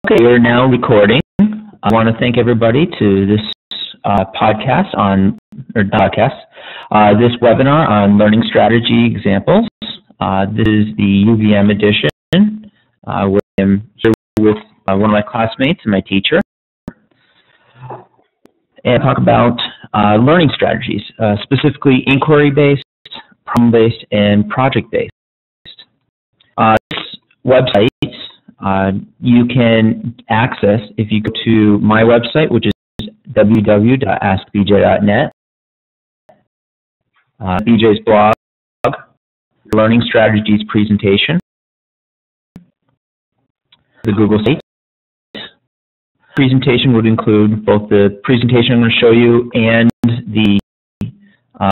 Okay, we're now recording. I want to thank everybody to this this webinar on learning strategy examples. This is the UVM edition. Where I'm here with one of my classmates and my teacher, and talk about learning strategies, specifically inquiry-based, problem-based, and project-based. This website you can access if you go to my website, which is www.askbj.net. BJ's blog, Learning Strategies presentation, the Google site. Presentation would include both the presentation I'm going to show you and the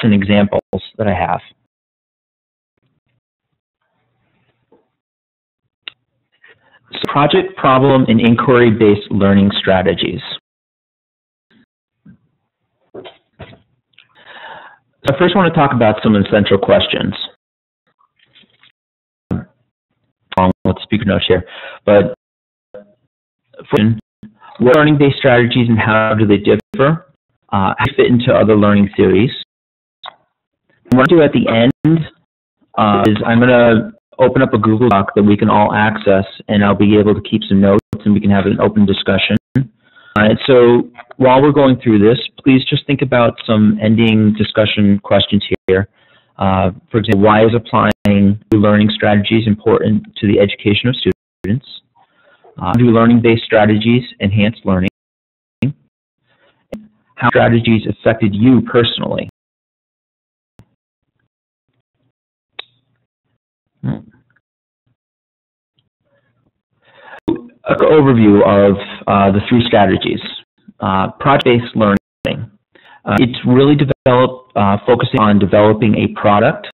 examples that I have. So project, problem, and inquiry-based learning strategies. So I first want to talk about some essential questions. Along with the speaker notes here, but what are learning-based strategies and how do they differ? How do they fit into other learning theories? What I'll do at the end is I'm going to open up a Google Doc that we can all access, and I'll be able to keep some notes and we can have an open discussion. And so while we're going through this, please just think about some ending discussion questions here. For example, why is applying new learning strategies important to the education of students? How do learning-based strategies enhance learning? How strategies affected you personally? An overview of the three strategies. Project-based learning. It's really focusing on developing a product.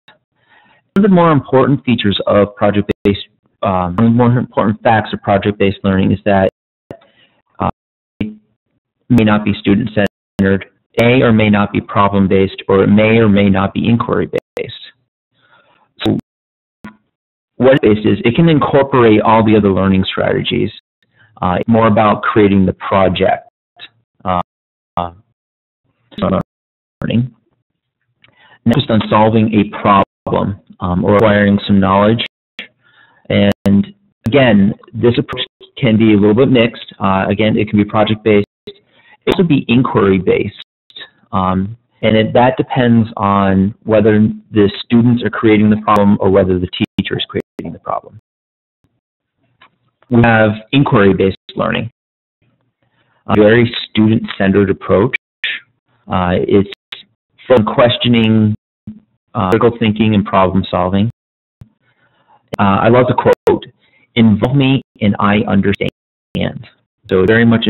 One of the more important features of project-based, one of the more important facts of project-based learning is that it may not be student-centered, or may not be problem-based, or it may or may not be inquiry-based. So what it is it can incorporate all the other learning strategies. It's more about creating the project. Learning. Focused on solving a problem or acquiring some knowledge. And again, this approach can be a little bit mixed. Again, it can be project-based. It can also be inquiry-based. That depends on whether the students are creating the problem or whether the teacher is creating the problem. We have inquiry-based learning, a very student-centered approach. It's from questioning, critical thinking, and problem solving. I love the quote, "Involve me and I understand." So very much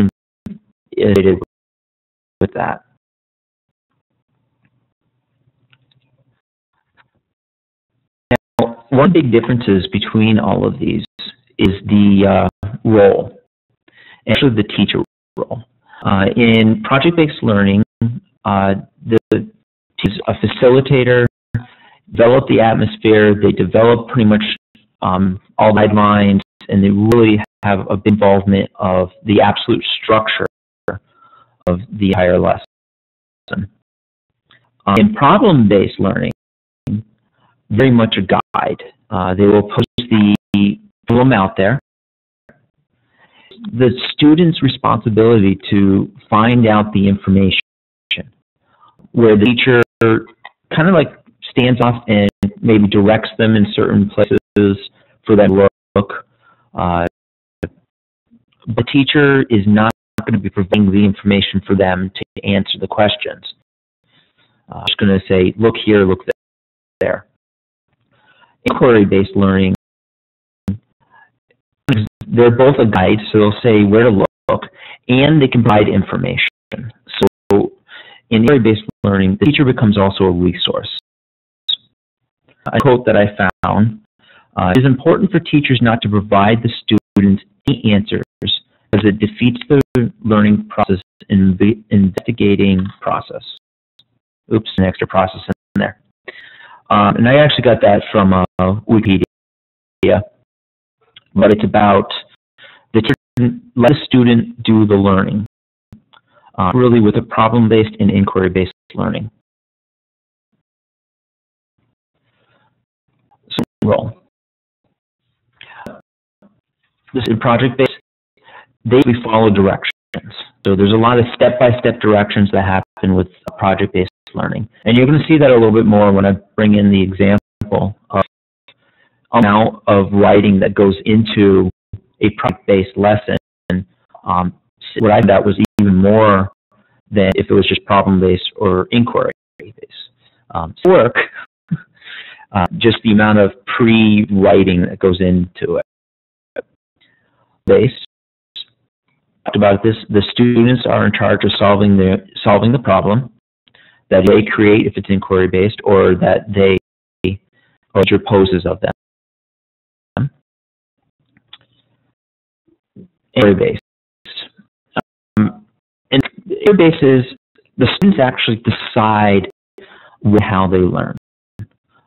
related with that. Now, one big differences between all of these is the role, actually the teacher role. In project-based learning, the teacher is a facilitator, develop the atmosphere, they develop pretty much all guidelines, and they really have a big involvement of the absolute structure of the entire lesson. In problem-based learning, very much a guide. They will post the problem out there. The student's responsibility to find out the information, where the teacher kind of like stands off and maybe directs them in certain places for them to look. The teacher is not going to be providing the information for them to answer the questions. Just going to say, look here, look there. Inquiry-based learning, they're both a guide, so they'll say where to look, and they can provide information. So in inquiry-based learning, the teacher becomes also a resource. A quote that I found, it is important for teachers not to provide the students any answers as it defeats the learning process and the investigating process. Oops, an extra process in there. And I actually got that from Wikipedia, but it's about the teacher let the student do the learning, really with a problem-based and inquiry-based learning. So, role. This is project-based. We follow directions. So there's a lot of step-by-step directions that happen with project-based learning. And you're going to see that a little bit more when I bring in the example of the amount of writing that goes into a project-based lesson. What I found out was even more than if it was just problem-based or inquiry-based. Work, just the amount of pre-writing that goes into it. Based. About this, the students are in charge of solving the problem that they create if it's inquiry based, or that or teacher poses of them. Inquiry based, and inquiry based is the students actually decide how they learn.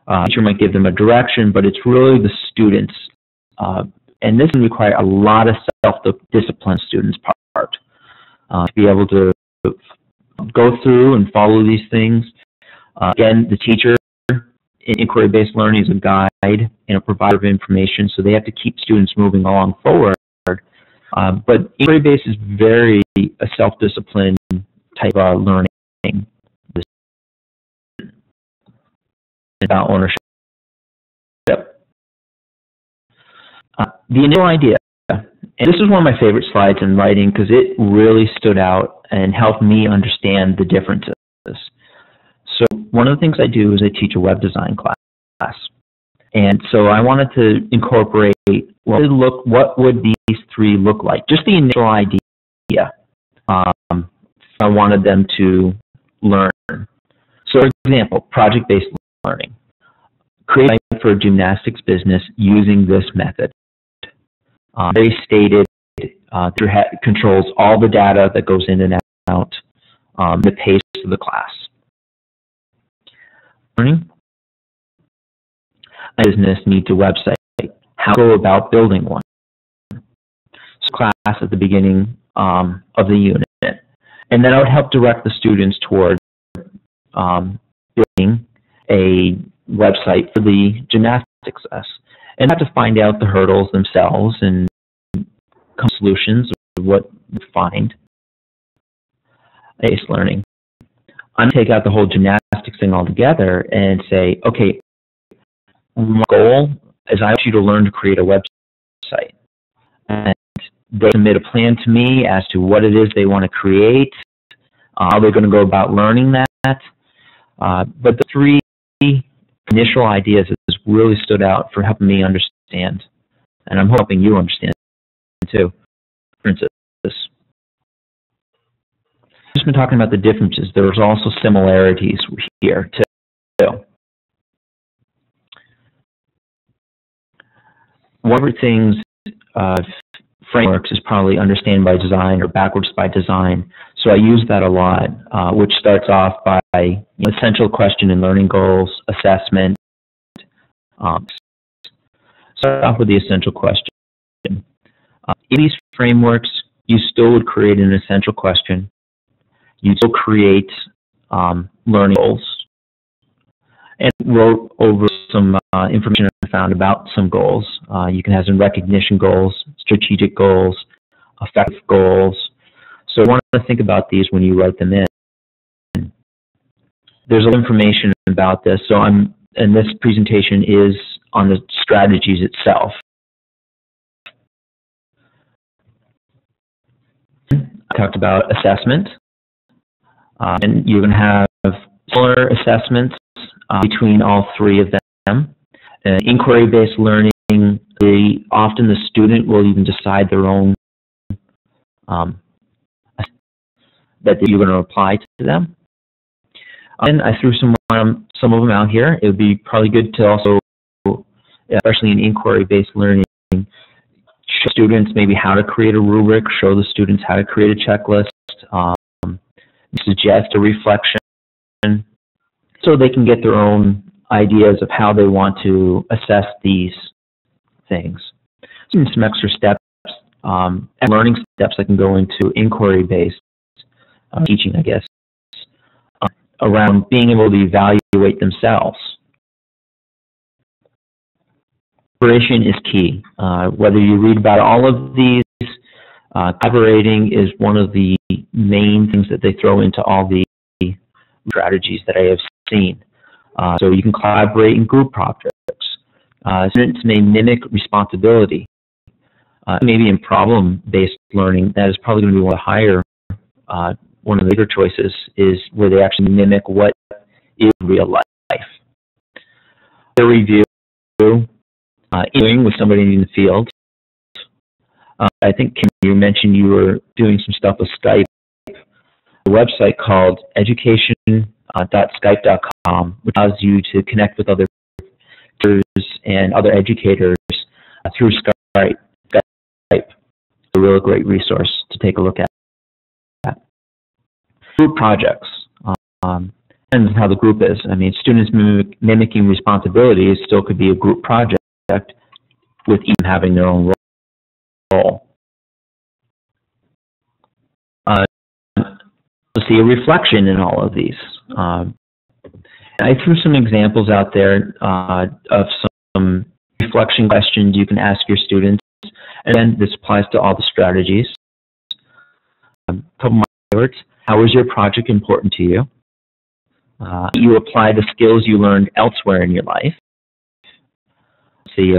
The teacher might give them a direction, but it's really the students. And this can require a lot of self-discipline on students' part to be able to go through and follow these things. Again, the teacher in inquiry-based learning is a guide and a provider of information, so they have to keep students moving along forward. But inquiry-based is very a self-discipline type of learning. About ownership. The initial idea, and this is one of my favorite slides in writing because it really stood out and helped me understand the differences. So one of the things I do is I teach a web design class. And so I wanted to incorporate what would these three look like, just the initial idea. I wanted them to learn. So for example, project-based learning. Create a site for a gymnastics business using this method. Very stated, controls all the data that goes in and out, the pace of the class. Learning. A business needs a website. How to go about building one. So class at the beginning of the unit. And then I would help direct the students toward building a website for the gymnastics class. And have to find out the hurdles themselves and come to solutions of what you find. Based learning. I'm going to take out the whole gymnastics thing altogether and say, okay, my goal is I want you to learn to create a website. And they submit a plan to me as to what it is they want to create, how they're going to go about learning that. But the three initial ideas has really stood out for helping me understand, and I'm hoping you understand too. Differences. Just been talking about the differences. There's also similarities here too. One of the things frameworks is probably understand by design or backwards by design. So I use that a lot, which starts off by essential question and learning goals, assessment. Start off with the essential question. In these frameworks, you still would create an essential question. You still create learning goals. And wrote over some information I found about some goals. You can have some recognition goals, strategic goals, effective goals. So I want to think about these when you write them in. There's a lot of information about this, and this presentation is on the strategies itself. I talked about assessment, and you're going to have similar assessments between all three of them. Inquiry-based learning, often the student will even decide their own that you're going to apply to them. And I threw some of them out here. It would be probably good to also, especially in inquiry-based learning, show students maybe how to create a rubric, show the students how to create a checklist, suggest a reflection, so they can get their own ideas of how they want to assess these things. Some extra steps and learning steps I can go into inquiry-based teaching, I guess, around being able to evaluate themselves. Collaboration is key. Whether you read about all of these, collaborating is one of the main things that they throw into all the strategies that I have seen. So you can collaborate in group projects. Students may mimic responsibility. Maybe in problem-based learning, that is probably going to be one of the higher, one of the bigger choices is where they actually mimic what is real life. Peer review, interviewing with somebody in the field. I think Kim, you mentioned you were doing some stuff with Skype. A website called education.skype.com, which allows you to connect with other teachers and other educators through Skype. It's a really great resource to take a look at. Group projects. Depends on how the group is. I mean, students mimicking responsibilities still could be a group project with even having their own role. You'll see a reflection in all of these. I threw some examples out there of some reflection questions you can ask your students, and then this applies to all the strategies. A couple more words. How is your project important to you? You apply the skills you learned elsewhere in your life. See,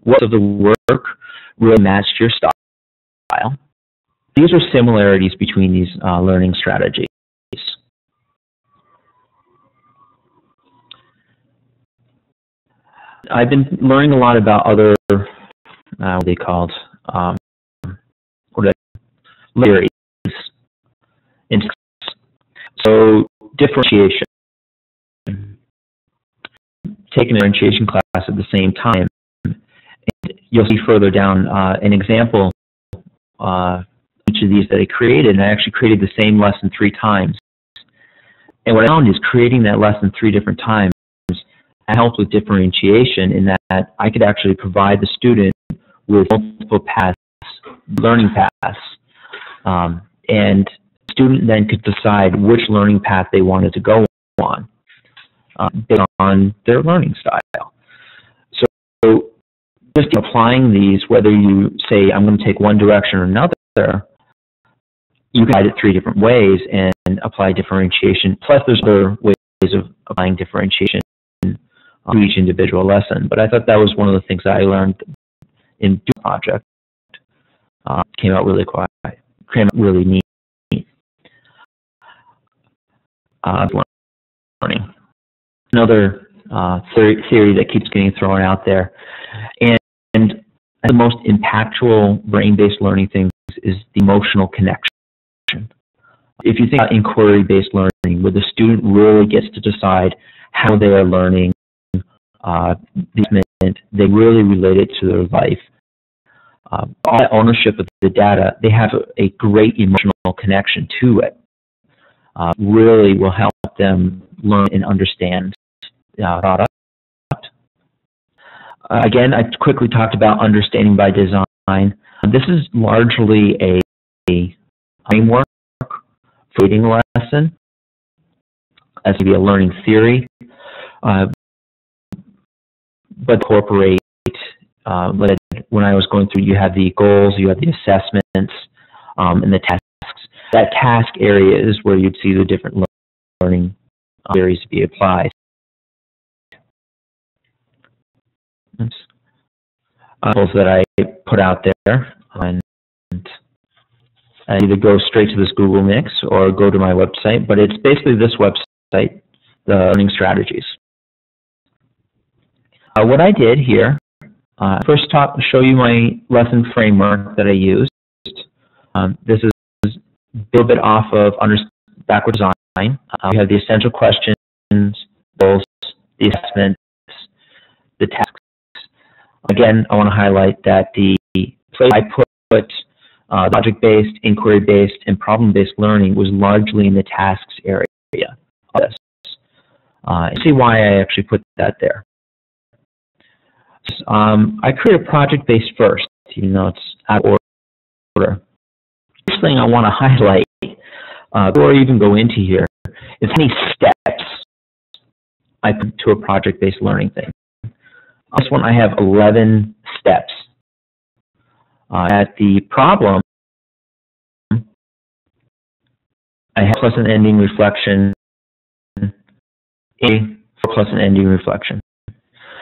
what of the work really matched your style? These are similarities between these learning strategies. I've been learning a lot about other, what are they called, theories. So differentiation. Take a differentiation class at the same time, and you'll see further down an example each of these that I created, and I actually created the same lesson 3 times. And what I found is creating that lesson 3 different times helped with differentiation in that I could actually provide the student with multiple paths, learning paths, and the student then could decide which learning path they wanted to go on based on their learning style. So just applying these, whether you say I'm going to take one direction or another, you can apply it 3 different ways and apply differentiation. Plus, there's other ways of applying differentiation to each individual lesson. But I thought that was one of the things that I learned in the project. Came out really neat. Learning. Another theory that keeps getting thrown out there, and the most impactful brain-based learning things is the emotional connection. If you think about inquiry-based learning, where the student really gets to decide how they are learning, they really relate it to their life. All that ownership of the data, they have a great emotional connection to it. Really will help them learn and understand the product. Again, I quickly talked about understanding by design. This is largely a framework for reading a lesson. As to be a learning theory, but incorporate. When I was going through, you have the goals, you have the assessments, and the tasks. That task area is where you'd see the different learning theories be applied. Goals that I put out there, and either go straight to this Google Mix or go to my website, but it's basically this website, the learning strategies. What I did here, first show you my lesson framework that I used. This is a little bit off of backward design. We have the essential questions, goals, the assessments, the tasks. Again, I want to highlight that the place I put project-based, inquiry-based, and problem-based learning was largely in the tasks area of this. See why I actually put that there. I created a project-based first. You know, it's out of order. First thing I want to highlight before I even go into here is how many steps I put to a project-based learning thing. On this one, I have 11 steps. At the problem, I have plus an ending reflection, A plus an ending reflection.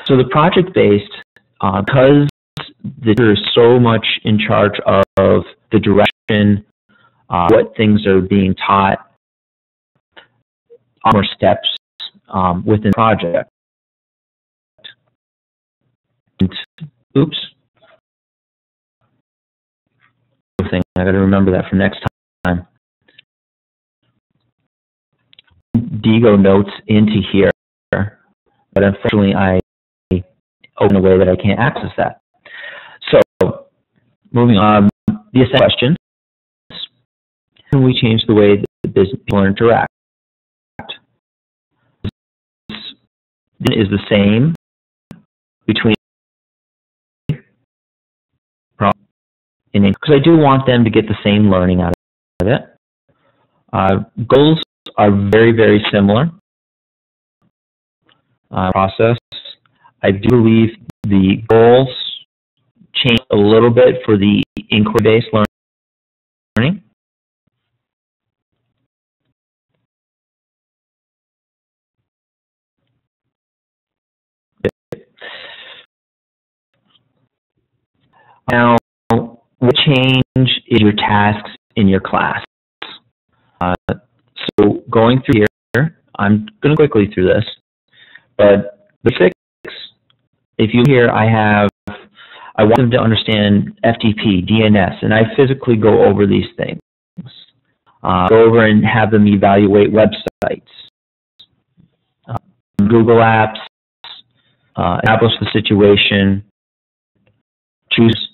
So the project-based, because the teacher is so much in charge of the direction, what things are being taught, more steps within the project. And, oops. I got to remember that for next time. Digo notes into here, but unfortunately I open a way that I can't access that. So, moving on, the assessment question: can we change the way that the business people interact? Is the same between because I do want them to get the same learning out of it. Goals are very, very similar. Process. I do believe the goals change a little bit for the inquiry-based learning. Now, what change is your tasks in your class? So going through here, I'm going to quickly through this, but basics, if you hear I want them to understand FTP, DNS, and I physically go over these things. Go over and have them evaluate websites, Google Apps, establish the situation, choose.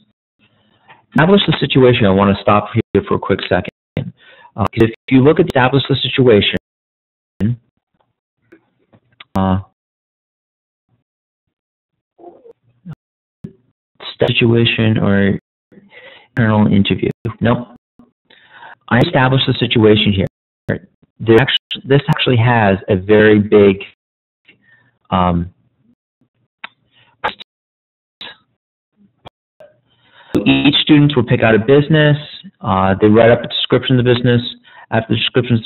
Establish the situation. I want to stop here for a quick second. If you look at establish the situation, or internal interview. Nope. I established the situation here. This actually has a very big each student will pick out a business. They write up a description of the business. After the description,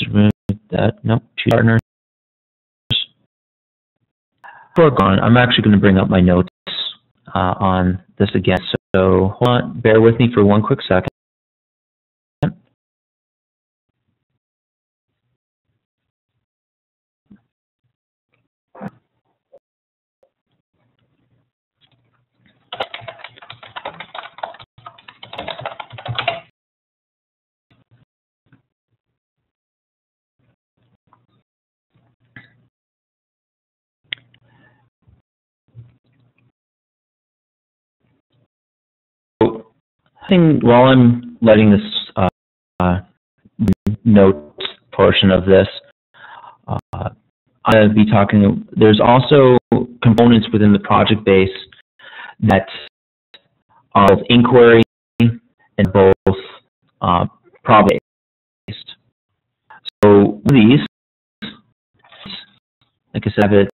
choose partners. Before gone, I'm actually going to bring up my notes on this again. So hold on, bear with me for one quick second. While I'm letting this notes portion of this, I'll be talking. There's also components within the project base that are both inquiry and both problem-based. So these, like I said, have it.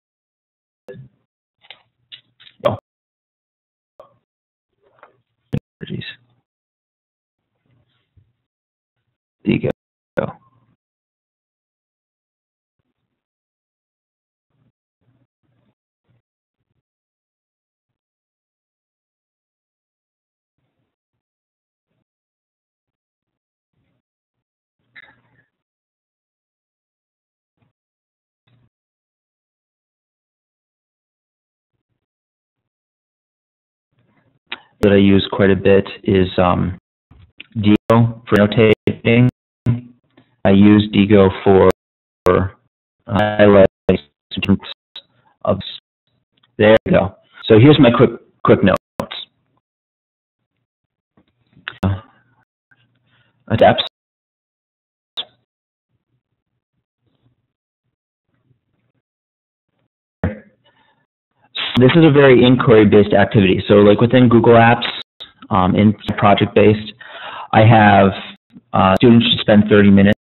There you go. That I use quite a bit is Digo for notating. I use Digo for highlights of. There you go. So here's my quick notes. Steps. This is a very inquiry-based activity. So like within Google Apps, in project-based. I have students should spend 30 minutes.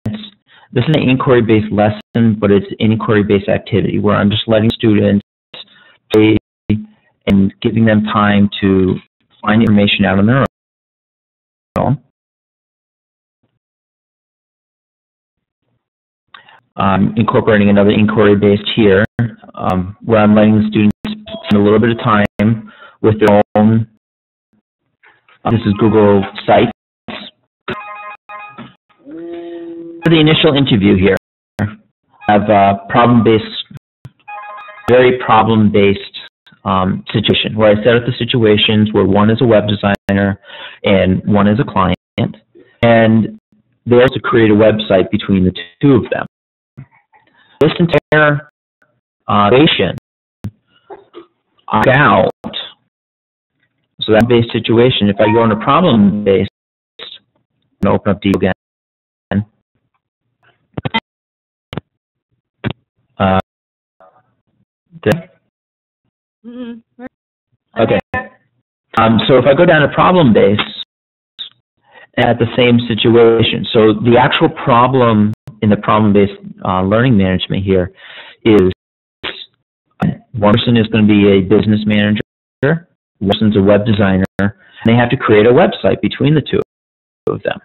This is an inquiry-based lesson, but it's an inquiry-based activity where I'm just letting students play and giving them time to find information out on their own. Incorporating another inquiry-based here, where I'm letting the students spend a little bit of time with their own. This is Google Sites. For the initial interview here, I have a very problem-based situation, where I set up the situations where one is a web designer and one is a client, and they're able to create a website between the two of them. This entire situation out. So that based situation, if I go into problem-based, I'm going to open up D again. Okay. So if I go down to problem-based, at the same situation, so the actual problem in the problem-based learning management here is one person is going to be a business manager, one person's a web designer, and they have to create a website between the two of them.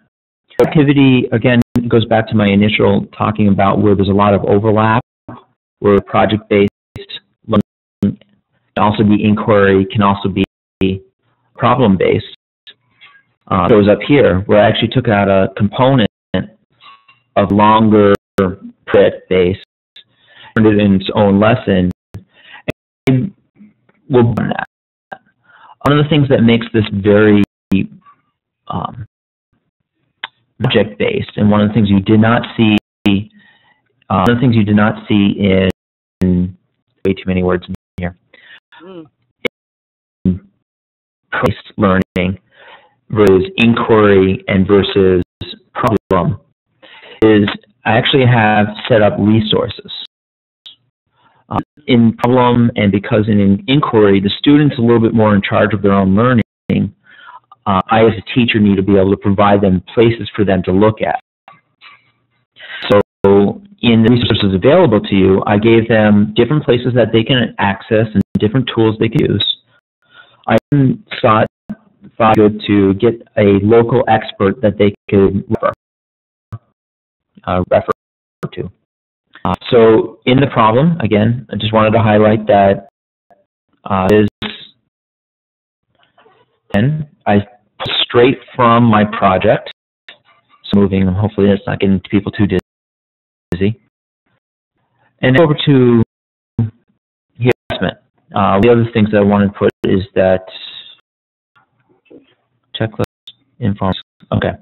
Activity, again, goes back to my initial talking about where there's a lot of overlap, where project-based learning can also be inquiry, can also be problem-based. Shows up here, where I actually took out a component of longer project-based, turned it in its own lesson, and we'll run that. One of the things that makes this very project-based, and one of the things you did not see, in way too many words in here, in based learning versus inquiry and versus problem, is I actually have set up resources. In problem, and because in inquiry, the student's a little bit more in charge of their own learning, I as a teacher need to be able to provide them places for them to look at. So in the resources available to you, I gave them different places that they can access and different tools they can use. I thought good to get a local expert that they could refer to. So in the problem, again, I just wanted to highlight that and I straight from my project. So moving, hopefully that's not getting people too dizzy. And over to the assessment. The other things that I wanted to put is that checklist info. Okay.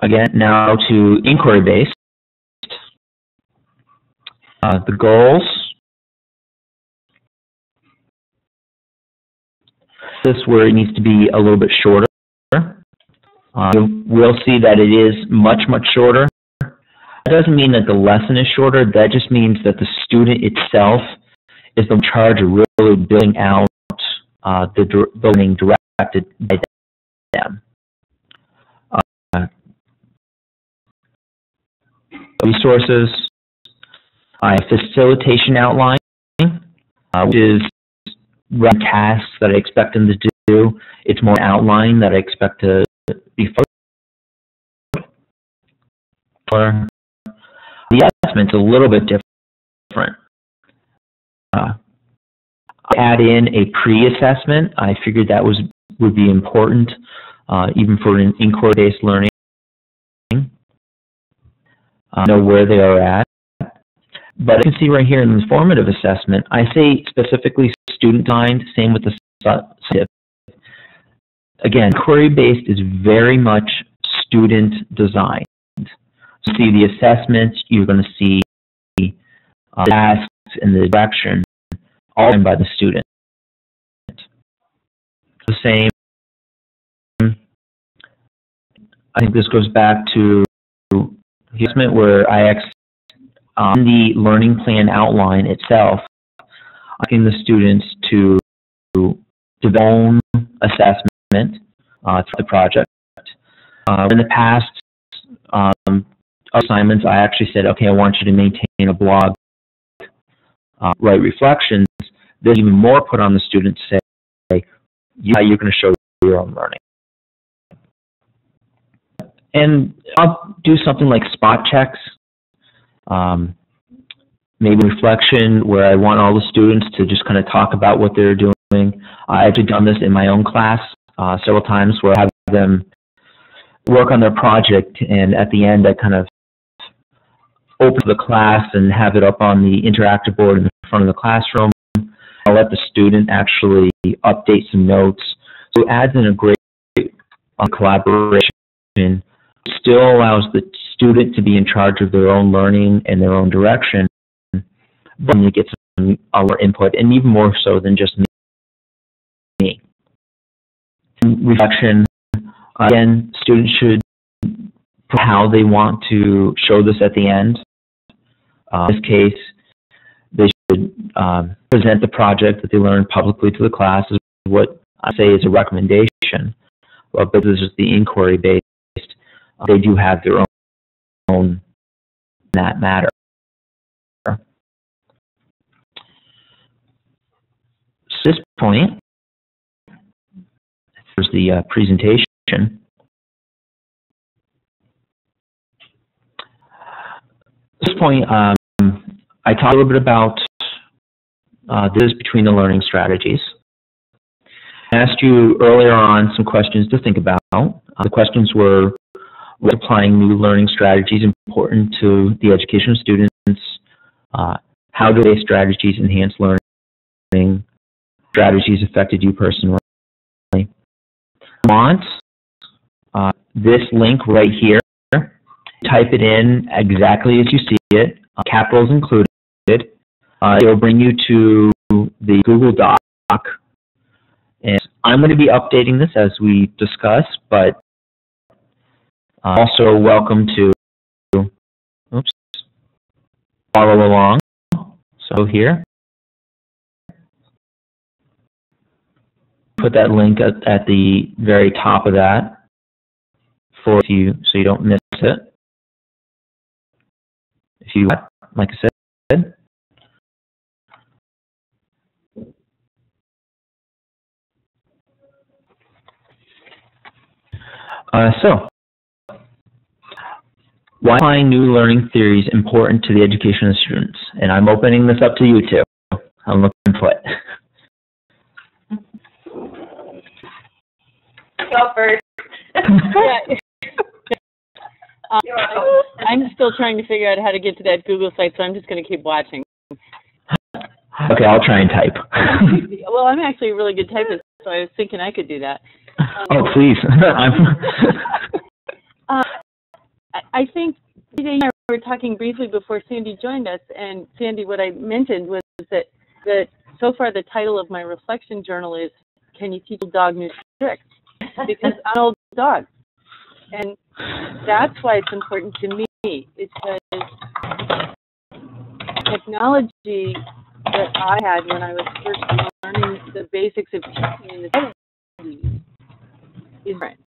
Again, now to inquiry-based. The goals. This is where it needs to be a little bit shorter. We'll see that it is much, much shorter. That doesn't mean that the lesson is shorter. That just means that the student itself is in charge of really building out the learning directed by them. Resources, facilitation outline, which is run tasks that I expect them to do. It's more outline that I expect to be followed. The assessment's a little bit different. I add in a pre-assessment. I figured that would be important, even for an inquiry-based learning. Know where they are at. But you can see right here in the formative assessment, I say specifically student designed, same with the scientific. Again, inquiry-based is very much student designed. So see the assessments, you're going to see tasks and the direction, all done by the student. The same, I think this goes back to the assessment where I in the learning plan outline itself, asking the students to develop own assessment through the project. In the past assignments, I actually said, okay, I want you to maintain a blog, write reflections. There's even more put on the student to say, you're going to show your own learning. And I'll do something like spot checks, maybe reflection where I want all the students to just kind of talk about what they're doing. I've actually done this in my own class several times where I have them work on their project, and at the end I kind of open the class and have it up on the interactive board in front of the classroom. I'll let the student actually update some notes. So it adds in a great collaboration. Still allows the student to be in charge of their own learning and their own direction, but you get some other input, and even more so than just me. Reflection, again, students should how they want to show this at the end. In this case, they should present the project that they learned publicly to the class, is what I say is a recommendation, but this is the inquiry-based. They do have their own in that matter. At this point, there's the presentation. At this point, I talked a little bit about this between the learning strategies. I asked you earlier on some questions to think about. The questions were, what applying new learning strategies important to the education of students? How do these strategies enhance learning? Strategies affected you personally? Want this link right here. Type it in exactly as you see it, capitals included. It'll bring you to the Google Doc. And I'm going to be updating this as we discuss, but also welcome to follow along. So here, put that link at the very top of that for you, so you don't miss it. If you, like I said. So, why applying new learning theories important to the education of students? And I'm opening this up to you too. I'm looking for it. Go first. I'm still trying to figure out how to get to that Google site, so I'm just going to keep watching. Okay, I'll try and type. Well, I'm actually a really good typist, so I was thinking I could do that. Oh, please. I think today we were talking briefly before Sandy joined us, and Sandy, what I mentioned was that so far the title of my reflection journal is, Can You Teach a Dog New Tricks? Because I'm an old dog. And that's why it's important to me, because technology that I had when I was first learning the basics of teaching in the 70s is different.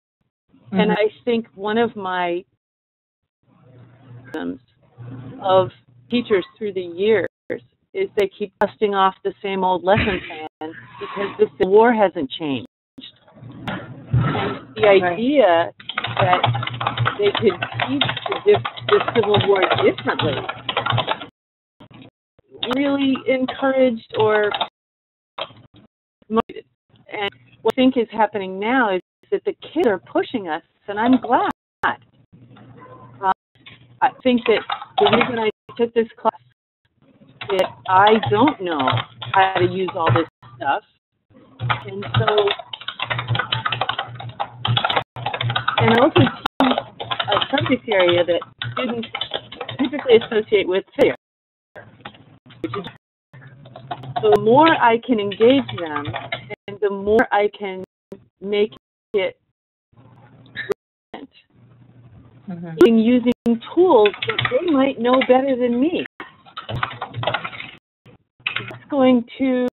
Mm-hmm. And I think one of my of teachers through the years is they keep dusting off the same old lesson plan because the war hasn't changed. And the idea that they could teach the Civil War differently really encouraged or motivated. And what I think is happening now is that the kids are pushing us, and I'm glad. I think that the reason I took this class is that I don't know how to use all this stuff, and so, and also teach a subject area that students typically associate with failure. So the more I can engage them, and the more I can make it relevant, using tools that they might know better than me. It's going to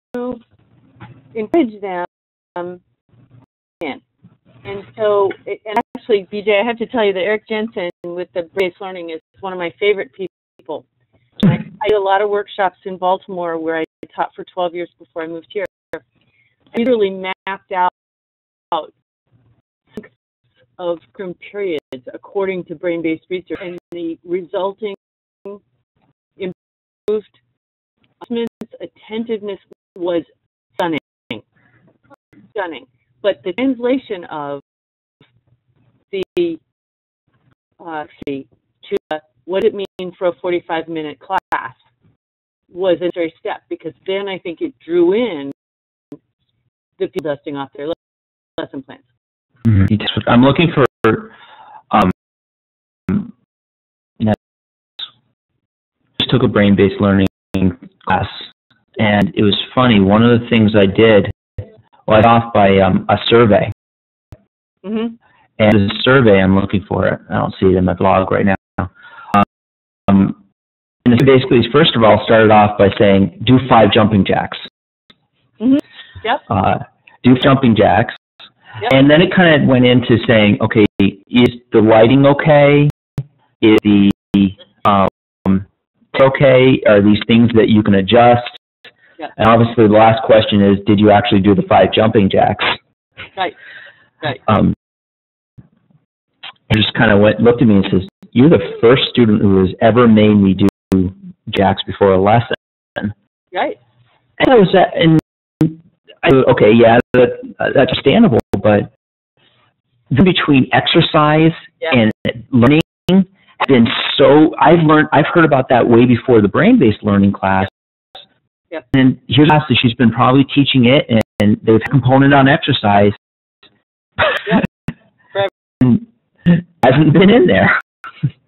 encourage them And so, and actually, BJ, I have to tell you that Eric Jensen with the brain-based learning is one of my favorite people. I did a lot of workshops in Baltimore where I taught for 12 years before I moved here. I literally mapped out of periods according to brain-based research, and the resulting improved attentiveness was stunning. But the translation of the to what it means for a 45-minute class was a very step, because then I think it drew in the people dusting off their lesson plans. I'm looking for just took a brain-based learning class, and it was funny. One of the things I did was off by a survey. And the survey, I'm looking for it. I don't see it in my blog right now. And it basically, first of all, started off by saying, do 5 jumping jacks. Do jumping jacks. And then it kind of went into saying, okay, is the lighting okay? Is the okay? Are these things that you can adjust? And obviously the last question is, did you actually do the 5 jumping jacks? Right. He just kind of looked at me and says, you're the first student who has ever made me do jacks before a lesson. Right. And I was okay, yeah, that's understandable, but between exercise and learning has been so, I've heard about that way before the brain-based learning class. And here's a class that she's been probably teaching it, and there's a component on exercise. And hasn't been in there.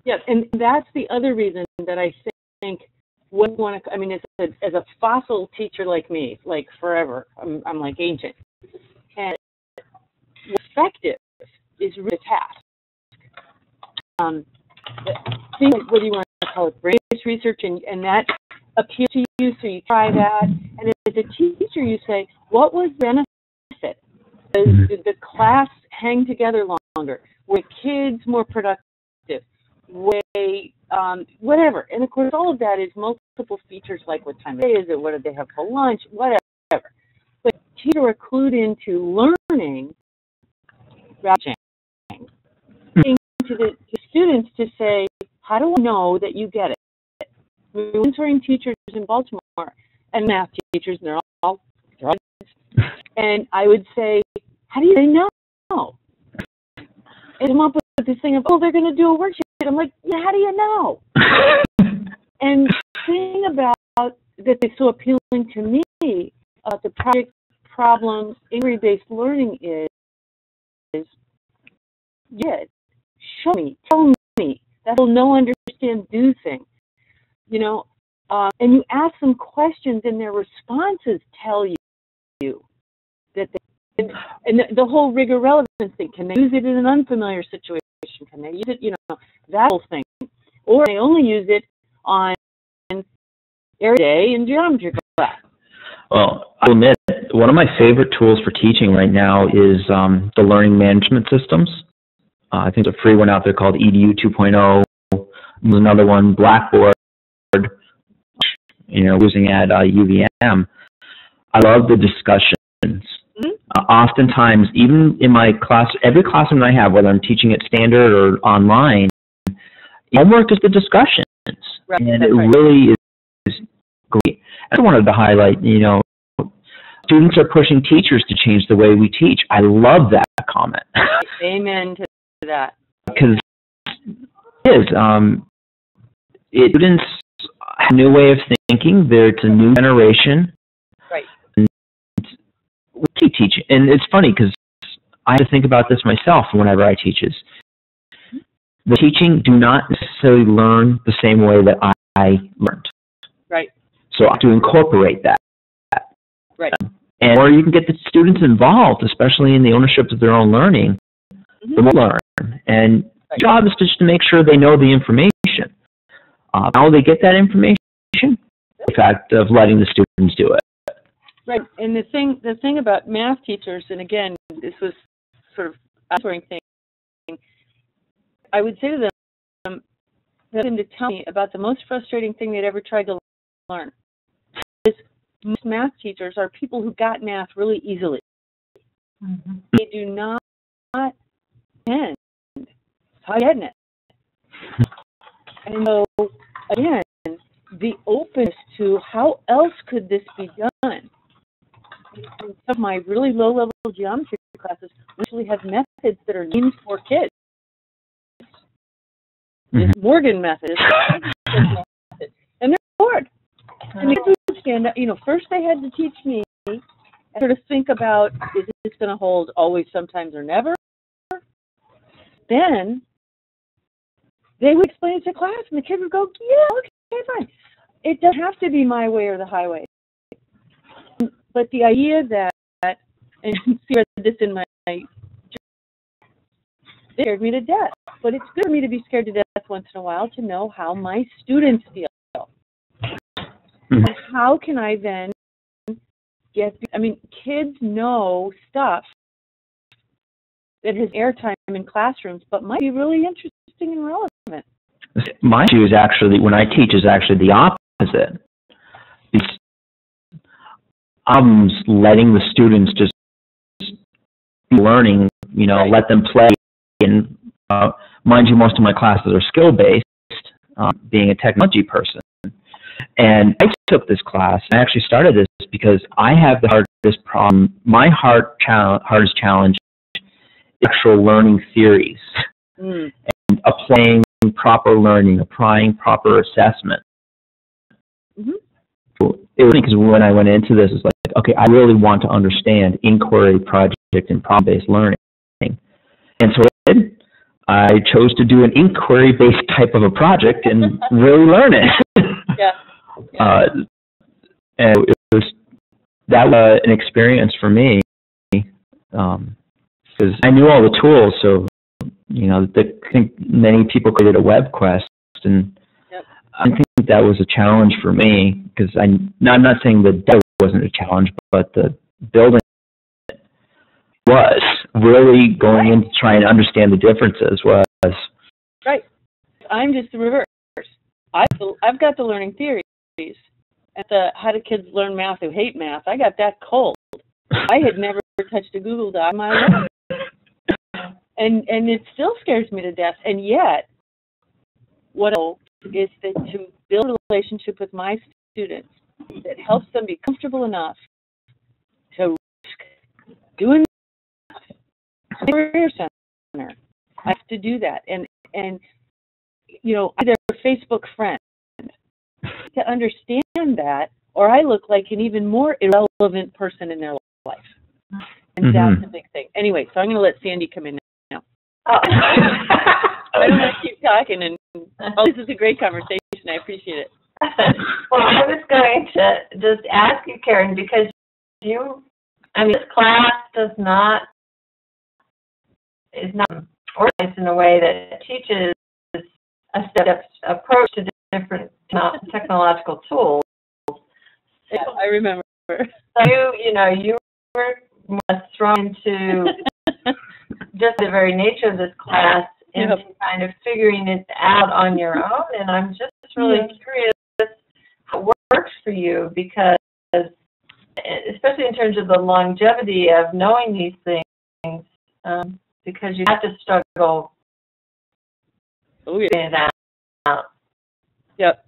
Yes, and that's the other reason that I think what want to, I mean, as a fossil teacher like me, like forever, I'm like ancient, and what's effective is really a task. Think, what do you want to call it, brain-based research, and that appeals to you, so you try that, and as a teacher you say, what was the benefit? Did the class hang together longer? Were kids more productive? Whatever. And of course, all of that is multiple features, like what time of day is it, what did they have for lunch, whatever. But teachers are clued into learning rather than to the students to say, how do I know that you get it? We're mentoring teachers in Baltimore and math teachers, and they're all and I would say, how do you know? And come up with this thing of, oh, they're going to do a worksheet. I'm like, yeah, how do you know? And the thing about that is so appealing to me about the project problem inquiry-based learning is show me, tell me. That whole know, understand, do thing. You know, and you ask them questions, and their responses tell you that they, and the whole rigor relevance thing. Can they use it in an unfamiliar situation? Can they use it, you know, that whole thing? Or they only use it on every day in geometry class. Well, I'll admit, one of my favorite tools for teaching right now is the learning management systems. I think there's a free one out there called EDU 2.0. There's another one, Blackboard, you know, using at UVM. I love the discussions. Oftentimes, even in my class, every classroom I have, whether I'm teaching it standard or online, homework is the discussions. Right, and it really is great. I wanted to highlight, you know, students are pushing teachers to change the way we teach. I love that comment. Amen to that. Because it is. Students have a new way of thinking. It's a new generation. Right. And we keep teaching. And it's funny because I have to think about this myself whenever I teach. The teaching do not necessarily learn the same way that I learned. Right. So I have to incorporate that. Right. And or you can get the students involved, especially in the ownership of their own learning. They will learn. And the job is just to make sure they know the information. How they get that information? The fact of letting the students do it. Right, and the thing about math teachers, and again, this was sort of a answering thing, I would say to them to tell me about the most frustrating thing they'd ever tried to learn. Most math teachers are people who got math really easily. Mm-hmm. They do not intend how getting it. And so, again, the openness to how else could this be done. Some of my really low-level geometry classes actually have methods that are named for kids. This Morgan method, and they're bored. And the kids would stand up. First they had to teach me and sort of think about, is this going to hold always, sometimes, or never? Then they would explain it to class, and the kids would go, yeah, okay, fine. It doesn't have to be my way or the highway. But the idea that, and see, I read this in my, it scared me to death. But it's good for me to be scared to death once in a while to know how my students feel. And how can I then kids know stuff that has airtime in classrooms, but might be really interesting and relevant. My issue is actually, when I teach, is actually the opposite. I'm letting the students just be learning, right. Let them play. And mind you, most of my classes are skill-based, being a technology person. And I took this class, and I actually started this because I have the hardest problem. My hardest challenge is actual learning theories and applying proper learning, applying proper assessment. Mm-hmm. It was because when I went into this, it's like, okay, I really want to understand inquiry, project, and problem-based learning. And so I chose to do an inquiry-based type of a project and really learn it. Yeah. And that was an experience for me because I knew all the tools. So, I think many people created a web quest, and yep. I think that was a challenge for me because I'm not saying the data wasn't a challenge, but the building was really going in to try and understand the differences was. Right. I'm just the reverse. I've got the learning theories. And how do kids learn math who hate math? I got that cold. I had never touched a Google Doc in my life. And it still scares me to death. And yet, what I know is that to build a relationship with my students that helps them be comfortable enough to risk doing career center. I have to do that. And either a Facebook friend to understand that, or I look like an even more irrelevant person in their life. And that's a big thing. Anyway, so I'm going to let Sandy come in now. Oh. I don't want to keep talking. And this is a great conversation. I appreciate it. Well, I was going to just ask you, Karen, because this class is not organized in a way that teaches a step approach to different technological tools. Yeah, I remember. So you were thrown into just the very nature of this class into kind of figuring it out on your own, and I'm just really curious how it works for you, because especially in terms of the longevity of knowing these things, because you have to struggle figuring it out. Yep.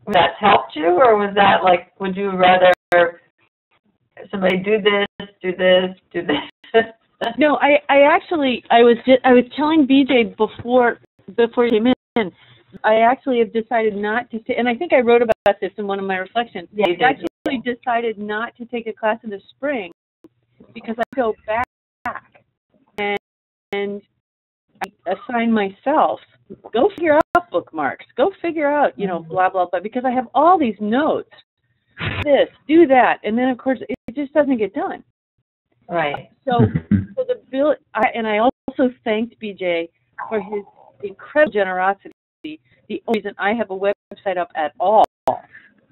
That helped you, or was that like, would you rather somebody do this? No, I was telling BJ before you came in, I actually have decided not to, and I think I wrote about this in one of my reflections. Yeah, I actually decided not to take a class in the spring because I go back and I assign myself, go figure out bookmarks, go figure out, blah, blah, blah, because I have all these notes, this, do that, and then, of course, it just doesn't get done. Right. So and I also thanked BJ for his incredible generosity. The only reason I have a website up at all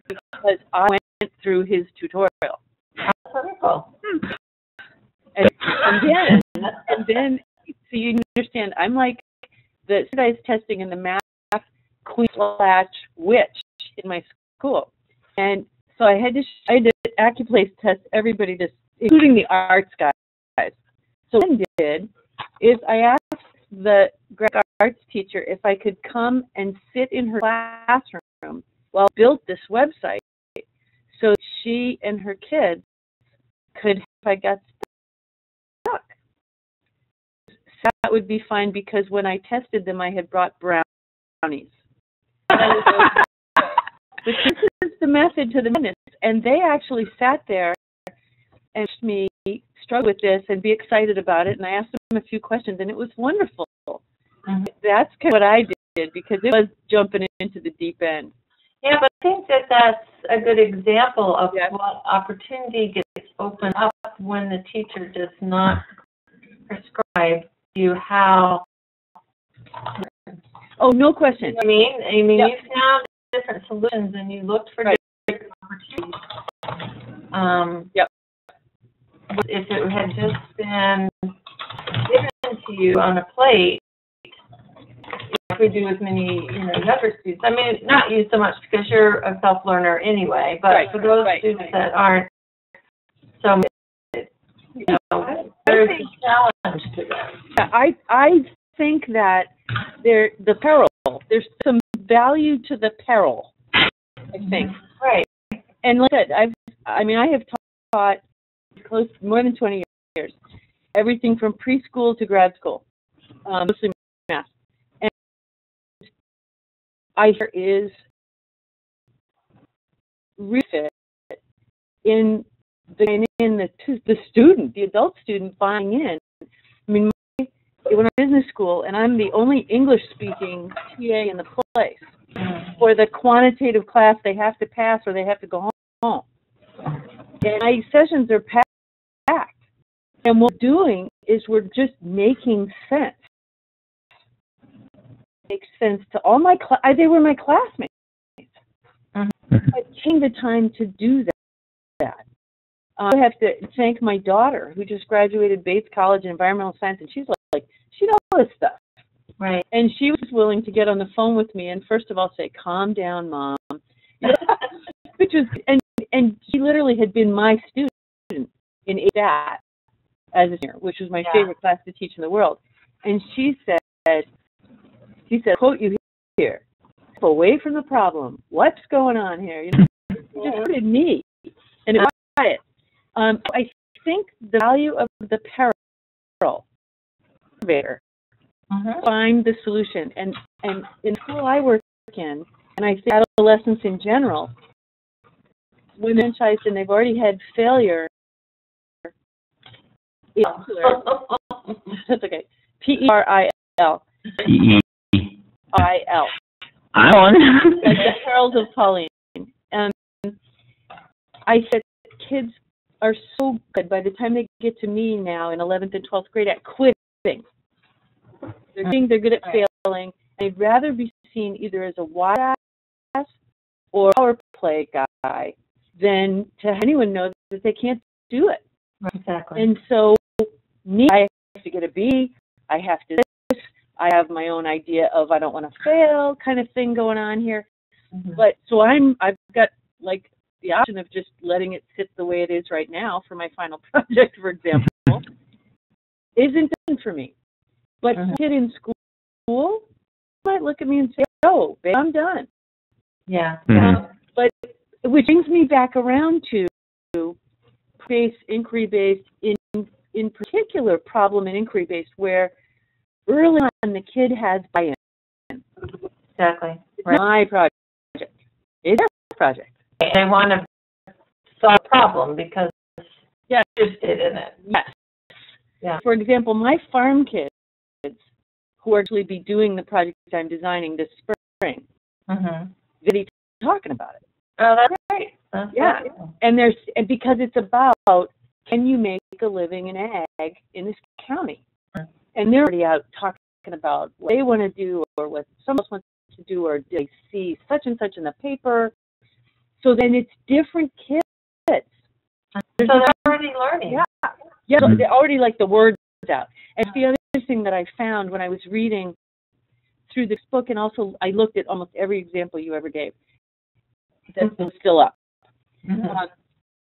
because I went through his tutorial. Wonderful. And then, so you understand, I'm like the standardized testing and the math queen / witch in my school. And so I had to AccuPlace test everybody, including the arts guys. So what I did is I asked the graphic arts teacher if I could come and sit in her classroom while I built this website so she and her kids could, if I got stuck. So that would be fine because when I tested them, I had brought brownies. But this is the method to the madness. And they actually sat there and watched me struggle with this and be excited about it. And I asked them a few questions, and it was wonderful. Mm-hmm. That's kind of what I did because it was jumping into the deep end. Yeah, but I think that that's a good example of what opportunity gets opened up when the teacher does not prescribe you how. Oh, no question. You know what I mean, you found different solutions and you looked for different opportunities. If it had just been given to you on a plate, like we do with many, younger students. I mean, not you so much because you're a self-learner anyway, but for those students that aren't, so there's a challenge to them. I think that there's some value to the peril, I think. Right. And like I said, I have taught more than 20 years, everything from preschool to grad school, mostly math. And there is refit in the student, the adult student buying in. I mean, when I'm in business school, and I'm the only English-speaking TA in the place, for the quantitative class they have to pass or they have to go home. And my sessions are packed. And what we're doing is we're just making sense. Makes sense to all my they were my classmates. I taking the time to do that. I have to thank my daughter who just graduated Bates College in Environmental Science, and she's like, she knows all this stuff. Right. And she was willing to get on the phone with me and first of all say, "Calm down, Mom." Which was, and she literally had been my student in that as a senior, which was my favorite class to teach in the world. And she said, quote you here, away from the problem. What's going on here? She just quoted me, and it was quiet. I think the value of the peril motivator. Find the solution. And in the school I work in, and I say adolescents in general, when they're franchised and they've already had failure, that's okay. PERIL. PERIL. I won. Like the Perils of Pauline. I said kids are so good by the time they get to me now in 11th and 12th grade at quitting. They're good at failing. I'd rather be seen either as a wise ass or a power play guy than to have anyone know that they can't do it. Exactly. And so, I have to get a B. I have to this. I have my own idea of I don't want to fail kind of thing going on here. But so I've got like the option of just letting it sit the way it is right now for my final project, for example, isn't done for me. But a kid in school might look at me and say, "Oh, babe, I'm done." Yeah. But which brings me back around to inquiry-based, in particular problem and inquiry-based, where early on the kid has buy-in. Exactly. It's not my project. It's their project. They want to solve a problem because they're interested in it. Yes. Yeah. For example, my farm kids who are actually be doing the project I'm designing this spring, they'll be talking about it. Oh, that's great. That's great. And because it's about, can you make a living in ag in this county? And they're already out talking about what they want to do or what someone else wants to do, or they see such and such in the paper. So then it's different kids. So they're already learning. Yeah. Yeah, so they're already like the words out. And the other thing that I found when I was reading through this book, and also I looked at almost every example you ever gave that's still up.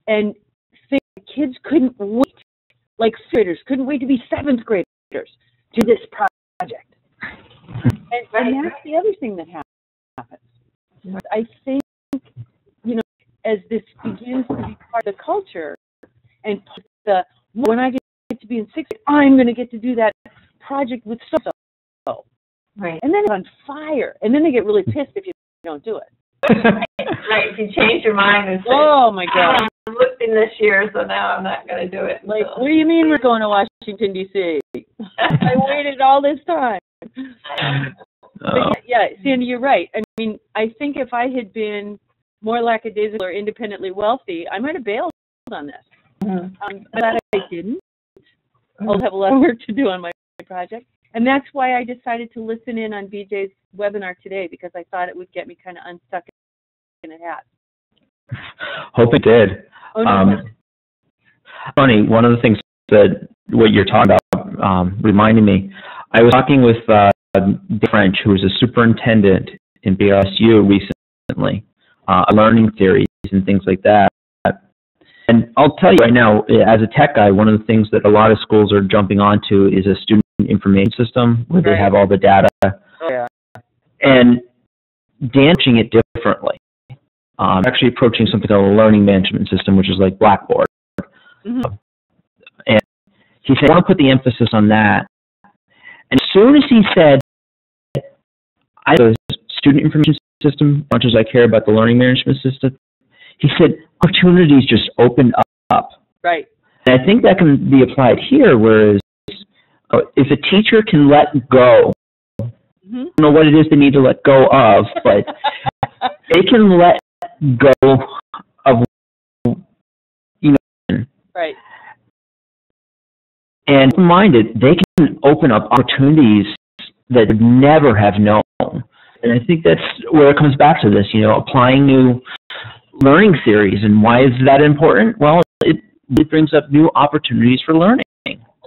And kids couldn't wait, like graders couldn't wait to be 7th graders to do this project. And that's the other thing that happens. I think, as this begins to be part of the culture, and when I get to be in 6th grade, I'm going to get to do that project with so-so. Right. And then it's on fire. And then they get really pissed if you don't do it. Right. If you change your mind and say, oh, my God. I looked in this year, so now I'm not going to do it. Like, what do you mean we're going to Washington, D.C.? I waited all this time. But yeah, Sandy, you're right. I mean, I think if I had been more lackadaisical or independently wealthy, I might have bailed on this. But I didn't. I'll have a lot of work to do on my project. And that's why I decided to listen in on BJ's webinar today, because I thought it would get me kind of unstuck in a hat. Hope it did. Oh, no. Funny, one of the things that what you're talking about reminded me, I was talking with Dave French, who was a superintendent in BRSU recently, learning theories and things like that. And I'll tell you right now, as a tech guy, one of the things that a lot of schools are jumping onto is a student information system where they have all the data. Yeah. And approaching it differently. Actually approaching something called a learning management system, which is like Blackboard. And he said, I want to put the emphasis on that. And as soon as he said, I have a student information system, as much as I care about the learning management system, he said, opportunities just opened up. Right. And I think that can be applied here, whereas if a teacher can let go, I don't know what it is they need to let go of, but they can let go of, right. And minded, they can open up opportunities that would never have known. And I think that's where it comes back to this, applying new learning theories. And why is that important? Well, it brings up new opportunities for learning.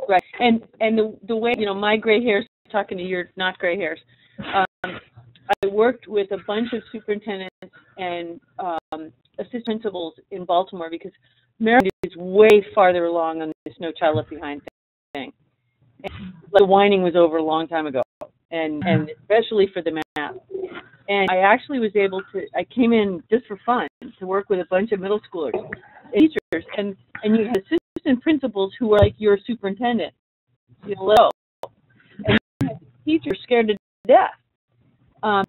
Right. And the way, my gray hairs, talking to your not gray hairs, I worked with a bunch of superintendents and assistant principals in Baltimore, because Maryland is way farther along on this No Child Left Behind thing. And the whining was over a long time ago, and especially for the math. And I actually was able to, I came in just for fun to work with a bunch of middle schoolers and teachers, and you had assistant principals who were like your superintendent, low. And teachers scared to death.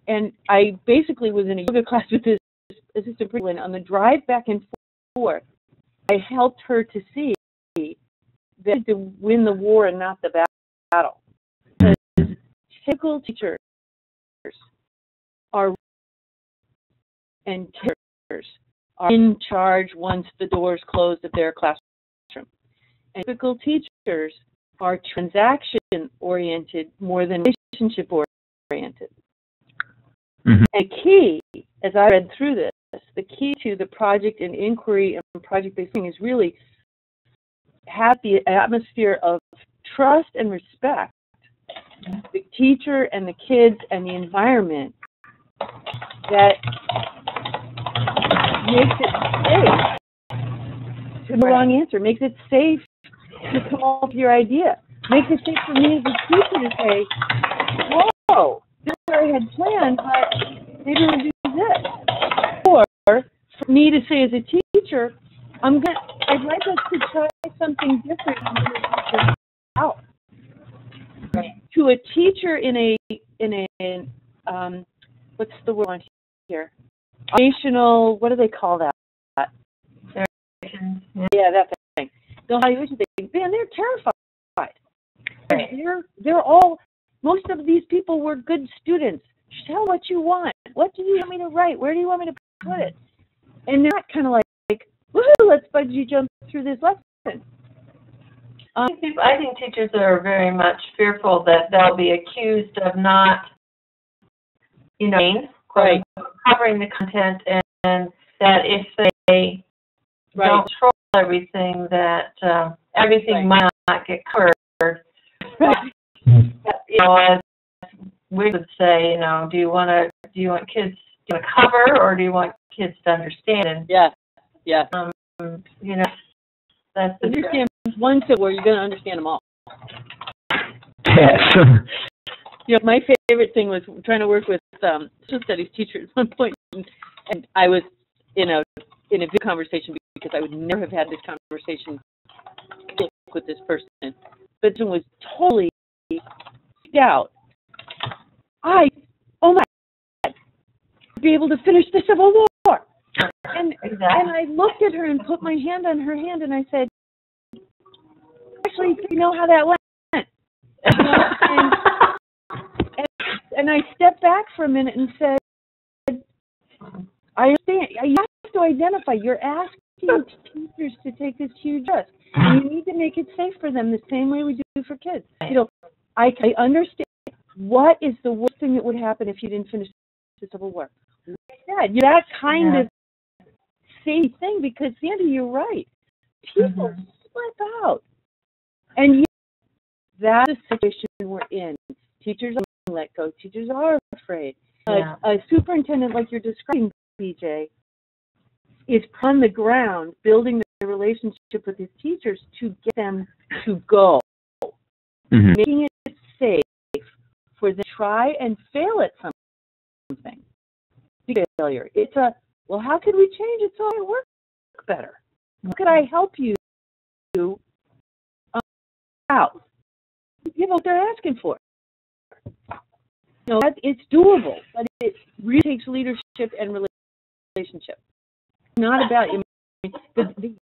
And I basically was in a yoga class with this assistant principal, and on the drive back and forth, I helped her to see that to win the war and not the battle. Because typical teachers are in charge once the doors closed of their classroom. And typical teachers are transaction-oriented more than relationship-oriented. And key, as I read through this, the key to the project and inquiry and project-based thinking is really have the atmosphere of trust and respect, the teacher and the kids and the environment, that makes it safe to the wrong answer, makes it safe to come up with your idea, makes it safe for me as a teacher to say, whoa, this is what I had planned, but maybe we'll do this. Or for me to say as a teacher, I'd like us to try something different out. To a teacher in a what's the word on here? National, what do they call that? Yeah, that thing. The evaluation thing. Man, they're terrified. They're all, most of these people were good students. Tell what you want. What do you want me to write? Where do you want me to put it? And they're not kind of like, woohoo, let's budgie jump through this lesson. I think teachers are very much fearful that they'll be accused of not, covering the content and that if they don't control everything, that everything might not get covered. Right. You know, as we would say, you know, do you want kids to cover, or do you want kids to understand? And, yeah. you know, that's the understand one set where you're going to understand them all. Yes. You know, my favorite thing was trying to work with social studies teachers at one point, and I was in a good conversation because I would never have had this conversation with this person. But it was totally out. Oh my God, be able to finish the Civil War. And I looked at her and put my hand on her hand, and I said, actually, you know how that went. And I stepped back for a minute and said, I understand. You have to identify. You're asking teachers to take this huge risk. And you need to make it safe for them the same way we do for kids. You know, I understand. What is the worst thing that would happen if you didn't finish the Civil War? Like I said, that kind of same thing, because Sandy, you're right. People slip out. And that's the situation we're in. Teachers are let go. Teachers are afraid. A superintendent like you're describing, BJ, is on the ground building the relationship with his teachers to get them to go, making it safe for them to try and fail at something. Failure. It's well, how could we change it so it works better? How could I help you out? Give what they're asking for. You know, it's doable, but it really takes leadership and relationship. It's not about the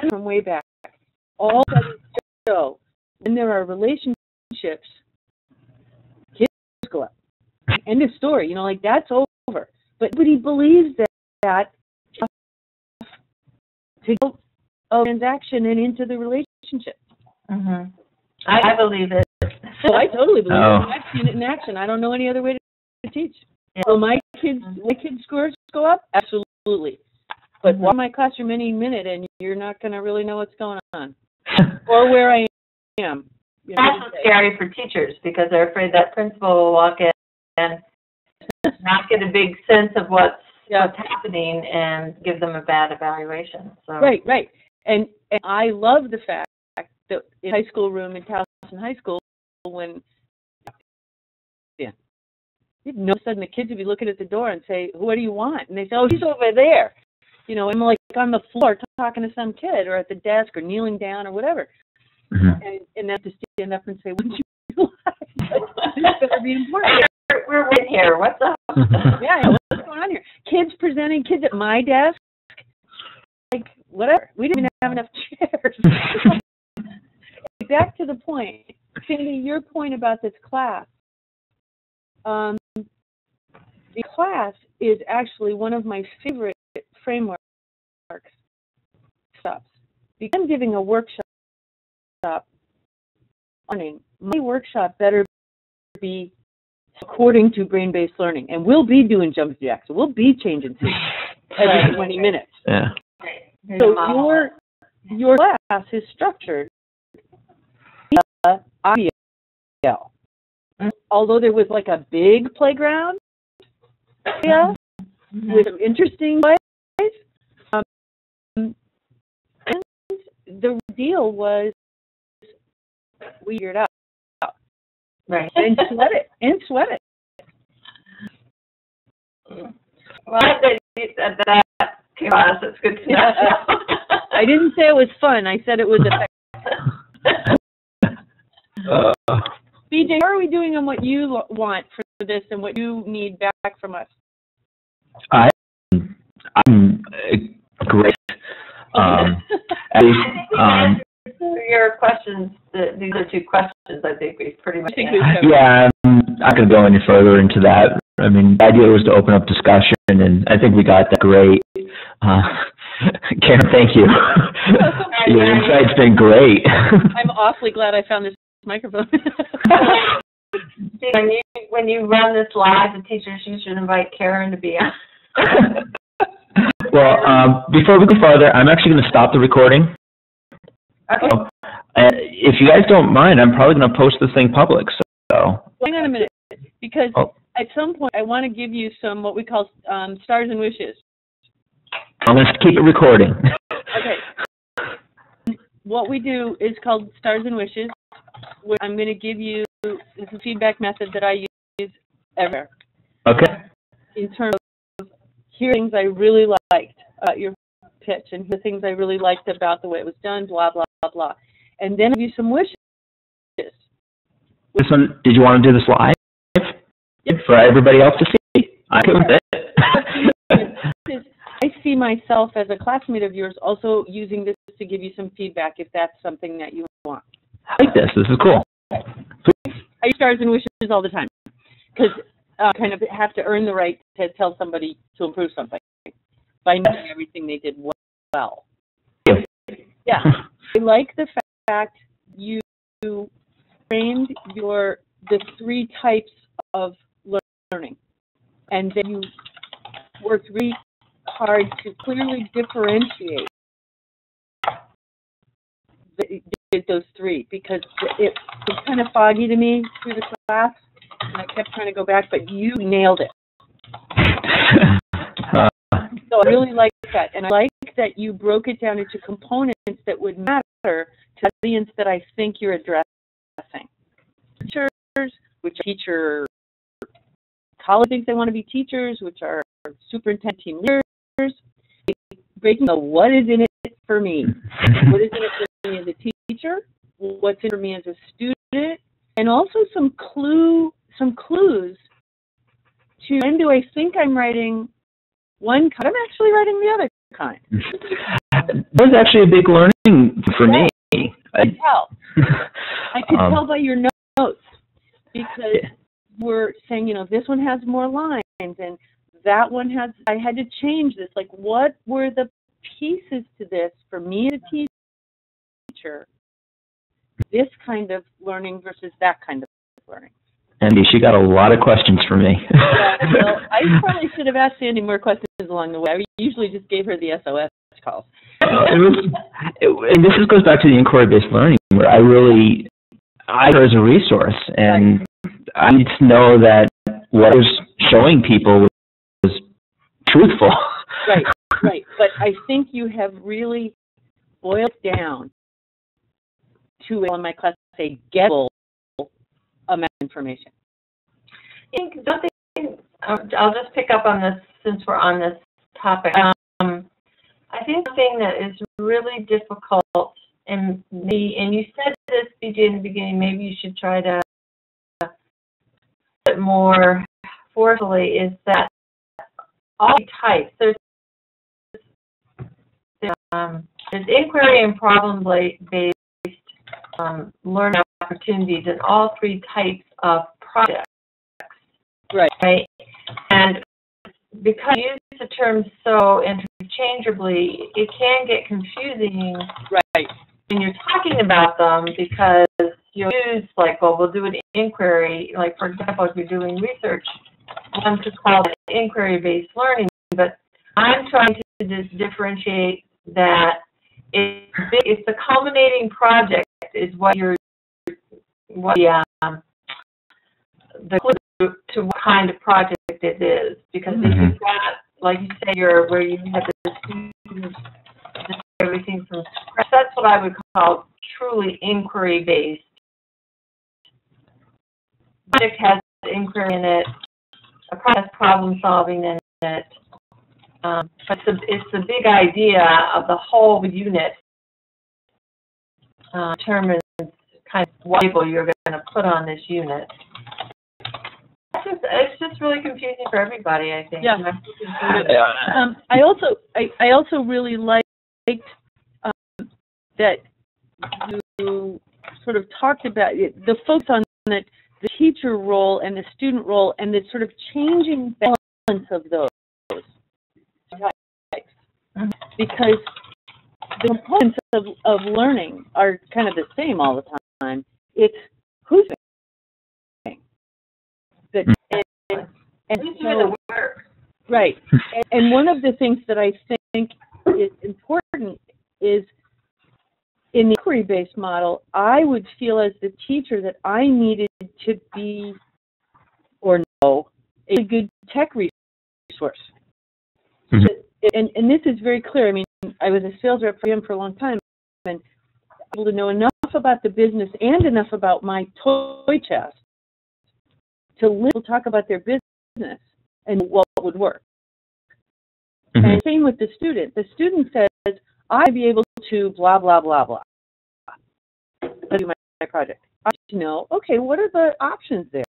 from way back. All studies show when there are relationships, kids go up. End of story. You know, like that's over. But nobody believes that to go a transaction and into the relationship. I believe it. Oh, I totally believe it. I've seen it in action. I don't know any other way to teach. Will my kids' scores go up? Absolutely. But walk in my classroom any minute, and you're not going to really know what's going on or where I am. You know, that's scary for teachers, because they're afraid that principal will walk in and not get a big sense of what's happening and give them a bad evaluation. So. Right. And I love the fact that in high school room in Towson High School, when all of a sudden the kids would be looking at the door and say, "What do you want?" And they say, "Oh, he's over there." You know, I'm like on the floor talking to some kid, or at the desk, or kneeling down, or whatever. And they have to stand up and say, "What did you realize? This better be important." We're in here. What's up? What's going on here? Kids presenting, kids at my desk. Like, whatever. We didn't even have enough chairs. Back to the point. Cindy, your point about this class. The class is actually one of my favorite frameworks stops. Because I'm giving a workshop learning. My workshop better be according to brain-based learning, and we'll be doing jump jacks. We'll be changing things every 20 minutes. Yeah. So your class is structured via IBL. Although there was like a big playground area with some interesting plays, and the deal was we figured out. Right. And sweat it. Well, that class, it's good to know. I didn't say it was fun. I said it was effective. BJ, how are we doing on what you want for this and what you need back from us? I'm great. Your questions, these are two questions I think we've pretty much answered. Yeah, I'm not going to go any further into that. I mean, the idea was to open up discussion, and I think we got that great. Karen, thank you. Your insight's been great. I'm awfully glad I found this microphone. When you run this live, the teachers, you should invite Karen to be on. Well, before we go further, I'm actually going to stop the recording. Okay. So, if you guys don't mind, I'm probably going to post this thing public. So. Hang on a minute, because at some point I want to give you some what we call stars and wishes. I'm going to keep it recording. Okay. What we do is called stars and wishes. I'm going to give you this a feedback method that I use everywhere. Okay. In terms of here things I really liked about your pitch and the things I really liked about the way it was done, blah, blah, blah, blah. And then I'll give you some wishes. This one, did you want to do this live? Yep. For everybody else to see? I can with it. I see myself as a classmate of yours also using this to give you some feedback if that's something that you want. I like this. This is cool. I use stars and wishes all the time because I kind of have to earn the right to tell somebody to improve something by knowing everything they did well. Yeah. I like the fact you framed the three types of learning, and then you worked really hard to clearly differentiate those three, because it was kind of foggy to me through the class, and I kept trying to go back, but you nailed it. So I really like that, and I like that you broke it down into components that would matter to the audience that I think you're addressing. Teachers, which are teacher college thinks they want to be teachers, which are superintendent team leaders, breaking down what is in it for me. What is in it for me as a teacher? What's in it for me as a student? And also some clues to when do I think I'm writing one kind, I'm actually writing the other kind. That was actually a big learning for me. I could tell. I could tell by your notes, because we're saying, this one has more lines, and that one has, I had to change this. Like, what were the pieces to this for me as a teacher, this kind of learning versus that kind of learning? Andy, she got a lot of questions for me. Yeah, well, I probably should have asked Sandy more questions along the way. I usually just gave her the SOS calls. And this goes back to the inquiry-based learning, where I her as a resource, and I need to know that what I was showing people was truthful. Right. But I think you have really boiled down to, in my class, say, gettable amount of information. I think something, I'll just pick up on this since we're on this topic. I think the thing that is really difficult, and you said this in the beginning, maybe you should try to put it more forcefully, is that all types, there's inquiry and problem-based learning opportunities in all three types of projects. Right? And because you use the terms so interchangeably, it can get confusing when you're talking about them, because you'll use, like, well, we'll do an inquiry, like, for example, if you're doing research, one could call it inquiry-based learning, but I'm trying to just differentiate that it's the culminating project is what the clue to what kind of project it is, because if you've got, like you say, where you have the students just everything from scratch, that's what I would call truly inquiry-based. The project has inquiry in it, a process problem-solving in it, but it's the big idea of the whole unit determines kind of what label you're going to put on this unit. It's just really confusing for everybody, I think. Yeah. I also really liked that you sort of talked about the focus on the teacher role and the student role, and the sort of changing balance of those types. Because the components of learning are kind of the same all the time. It's who's doing it. And who's doing the work? Right. And one of the things that I think is important is in the inquiry-based model, I would feel as the teacher that I needed to be or know a good tech resource. Mm-hmm. And this is very clear. I mean, I was a sales rep for UVM for a long time, and able to know enough about the business and enough about my toy chest to talk about their business and what would work. Mm-hmm. And same with the student. The student says, I'd be able to blah, blah, blah, blah. Let's do my project. I need to know, okay, what are the options there?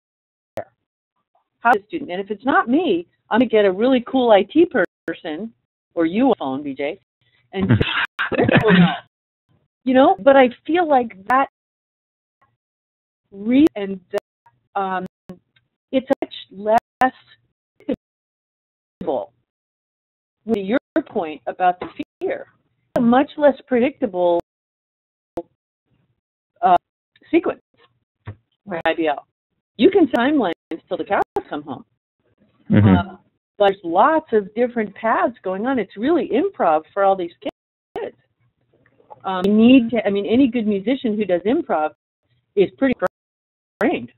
How is the student? And if it's not me, I'm going to get a really cool IT person, or you a phone, BJ, and you know, but I feel like that and that it's much less predictable. With your point about the fear, a much less predictable sequence. Right. IBL. You can timelines till the cows come home. Mm-hmm. But there's lots of different paths going on. It's really improv for all these kids. You need to, I mean, any good musician who does improv is pretty trained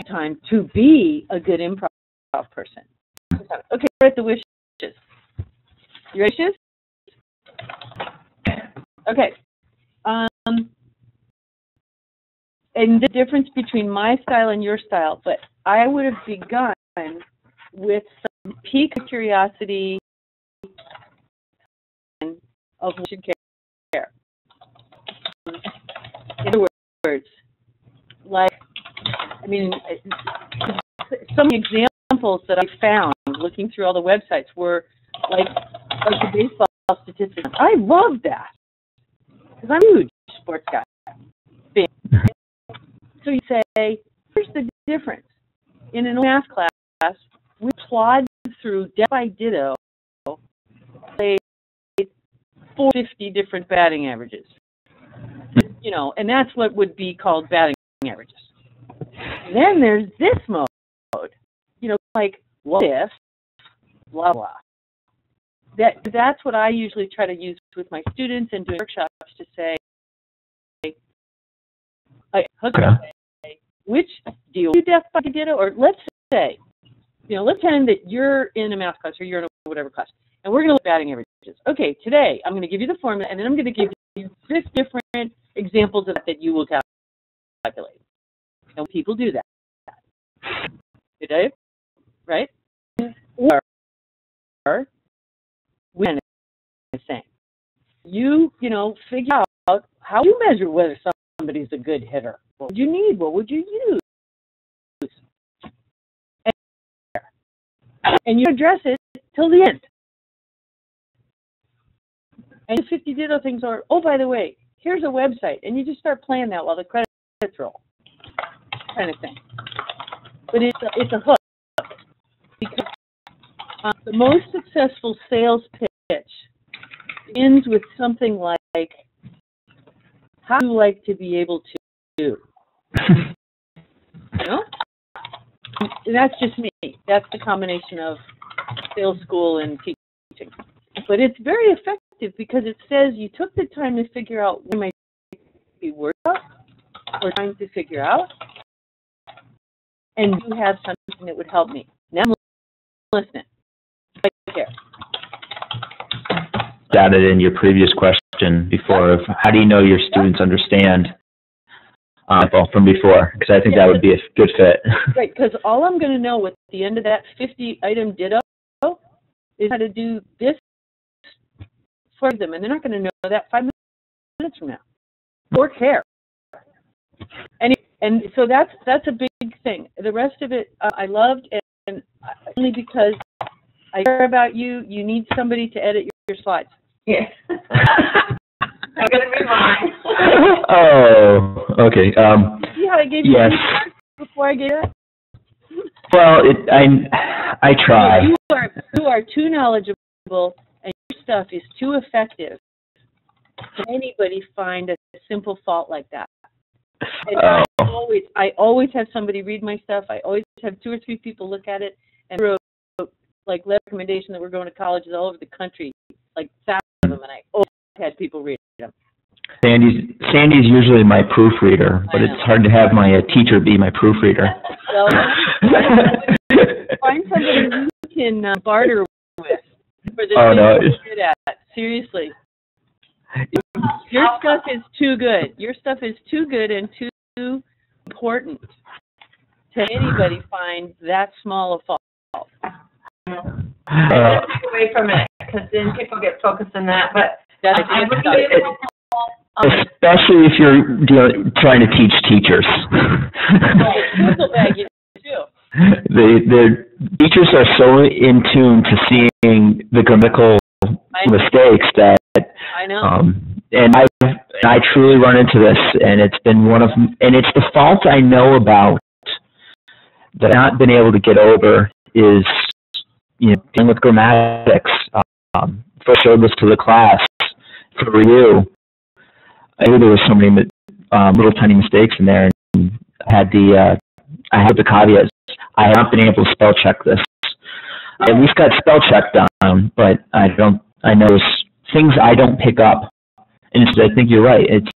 time to be a good improv person. Okay, we're at the wishes. You ready, wishes? Okay. And the difference between my style and your style, but I would have begun with some peak curiosity of what you care. In other words, like, I mean, some examples that I found looking through all the websites were like the baseball statistics. I love that because I'm a huge sports guy. So you say, here's the difference. In an math class, we plod through death by ditto, played 450 different batting averages. You know, and that's what would be called batting averages. And then there's this mode, you know, like, what if, blah, blah. That's what I usually try to use with my students and doing workshops to say, which do you do death by ditto? Or let's say, you know, let's pretend that you're in a math class or you're in a whatever class, and we're going to look at batting averages. Okay, today I'm going to give you the formula, and then I'm going to give you 6 different examples of that you will calculate. And people do that. Today, right? Or we kind of saying, you know, figure out how you measure whether somebody's a good hitter. What would you need? What would you use? And you address it till the end. And the 50 ditto things are, oh, by the way, here's a website. And you just start playing that while the credits roll, kind of thing. But it's a hook. Because the most successful sales pitch ends with something like, how do you like to be able to do? You know? And that's just me. That's the combination of sales school and teaching. But it's very effective because it says you took the time to figure out what might be worth or trying to figure out, and you have something that would help me. Now I'm listening. Right there. Added in your previous question before of how do you know your students understand from before, because I think that would be a good fit. Right, because all I'm going to know at the end of that 50-item ditto is how to do this for them, and they're not going to know that 5 minutes from now, or care. And so that's a big thing. The rest of it I loved, and only because I care about you. You need somebody to edit your slides. Yes. I'm going to be mine. Oh, okay. See how I gave you before I get it? Well, I try. You are too knowledgeable, and your stuff is too effective. Can anybody find a simple fault like that? And I always have somebody read my stuff. I always have 2 or 3 people look at it and like recommendation that we're going to colleges all over the country, like thousands of them, and I always had people read them. Sandy's usually my proofreader, but it's hard to have my teacher be my proofreader. Well, find somebody you can barter with for the thing you're good at. Seriously. Your stuff is too good. Your stuff is too good and too important to anybody find that small a fault. Away from it, because then people get focused on that. But especially if you're trying to teach teachers. The teachers are so in tune to seeing the grammatical mistakes that I know. And I truly run into this, and it's been and it's the fault I know about that I've not been able to get over is, dealing with grammatics. First showed this to the class for review. I knew there was so many little tiny mistakes in there, and I had the caveats. I haven't been able to spell check this. I at least got spell check down, but I know there's things I don't pick up. And I think you're right. It's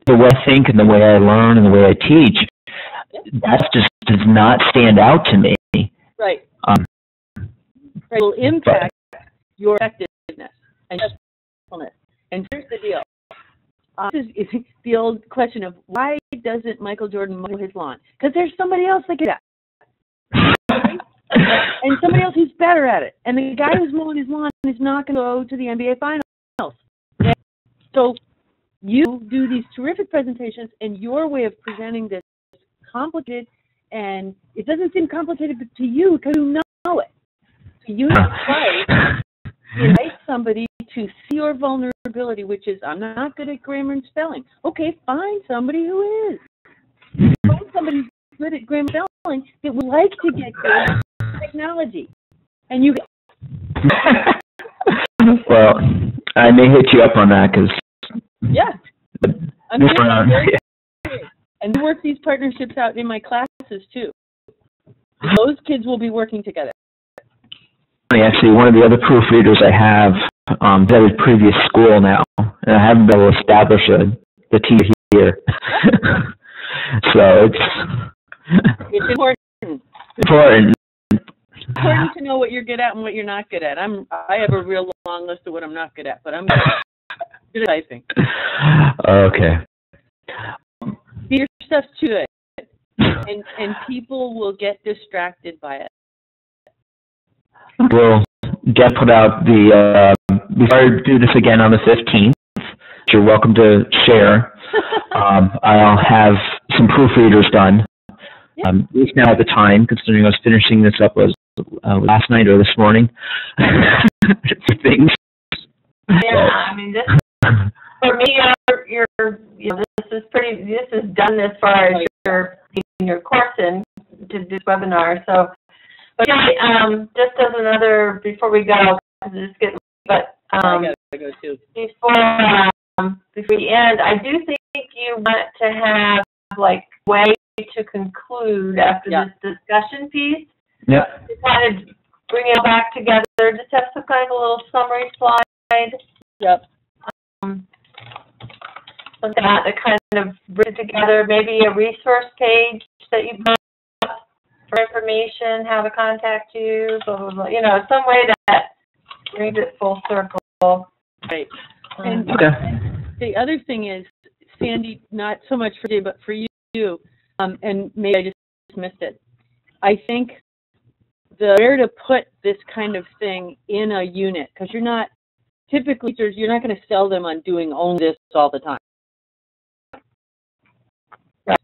the way I think and the way I learn and the way I teach. That just does not stand out to me. Right. It will impact your effectiveness and usefulness. And here's the deal. This is the old question of why doesn't Michael Jordan mow his lawn? Because there's somebody else that can do that. And somebody else who's better at it. And the guy who's mowing his lawn is not going to go to the NBA Finals. And so you do these terrific presentations, and your way of presenting this is complicated, and it doesn't seem complicated to you because you know it. So you invite somebody to see your vulnerability, which is, I'm not good at grammar and spelling. Okay, find somebody who is. Find somebody who's good at grammar and spelling that would like to get good at technology. And you... Well, I may hit you up on that because... Yeah. And we work these partnerships out in my classes, too. Those kids will be working together. Actually, one of the other proofreaders I have at his previous school now, and I haven't been able to establish the team here. So it's important. Important to know what you're good at and what you're not good at. I have a real long list of what I'm not good at, but I'm good at typing. Okay. Your stuff's too good, and people will get distracted by it. We'll get put out before I do this again on the 15th, you're welcome to share. I'll have some proofreaders done. At least now at the time, considering I was finishing this up last night or this morning. Things. Yeah, I mean, this for me, this is done as far as your course in to this webinar. So, but just as another before we go, I gotta go too. Before we end, I do think you want to have like way to conclude after this discussion piece. Yep. To kind of bring it back together, just have some kind of a little summary slide. Yep. That to kind of bring it together, maybe a resource page that you put up for information, how to contact you, blah, blah, blah. Some way that brings it full circle. Right. And the other thing is, Sandy, not so much for you, but for you, and maybe I just missed it. I think where to put this kind of thing in a unit, because you're not typically you're not going to sell them on doing only this all the time. Right.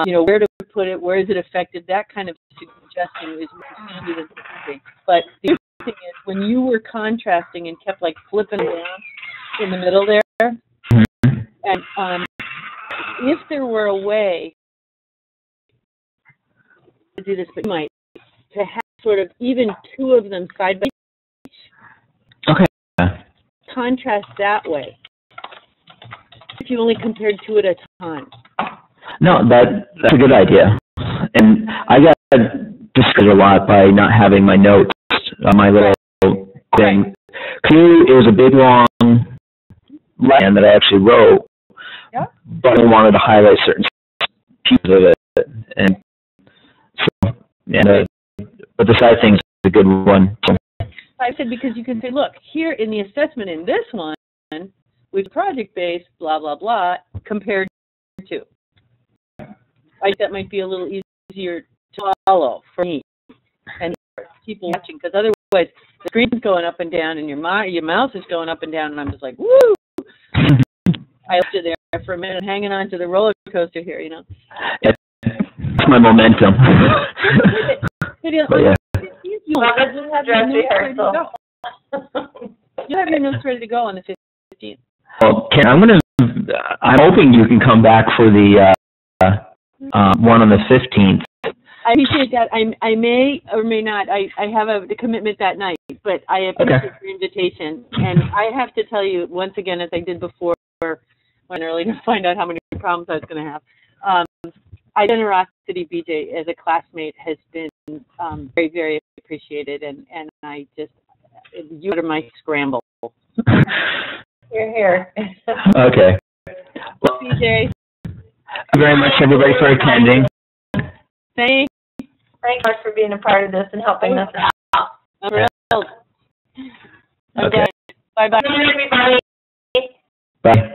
Where to put it, where is it effective? That kind of suggestion is more than something. But the other thing is, when you were contrasting and kept like flipping around in the middle there, and if there were a way to do this, but you might to have sort of even two of them side by side. Okay. Contrast that way. If you only compared two at a time. No, that's a good idea. And I got discouraged a lot by not having my notes, my little thing. Clearly, it was a big, long lesson that I actually wrote, but I wanted to highlight certain pieces of it. And so, but the side thing is a good one. I said, because you can say, look, here in the assessment in this one, we've project-based, blah, blah, blah, compared to. I think that might be a little easier to follow for me and people watching, because otherwise the screen's going up and down and your mouse is going up and down, and I'm just like, woo! I left you there for a minute, hanging on to the roller coaster here, you know. That's my momentum. Well, this is a dress rehearsal. You have your notes ready to go on the 15th. Well, Karen, I'm hoping you can come back for the one on the 15th. I appreciate that. I may or may not. I have a commitment that night, but I appreciate your invitation. And I have to tell you, once again, as I did before, when early to find out how many problems I was going to have, generosity, BJ, as a classmate has been very, very appreciated, and I just, you are my scramble. You're here. Okay. Well, BJ. Thank you very much, everybody, for attending. Thanks much for being a part of this and helping us out. I'm thrilled. Okay. Bye-bye. Bye, everybody. Bye.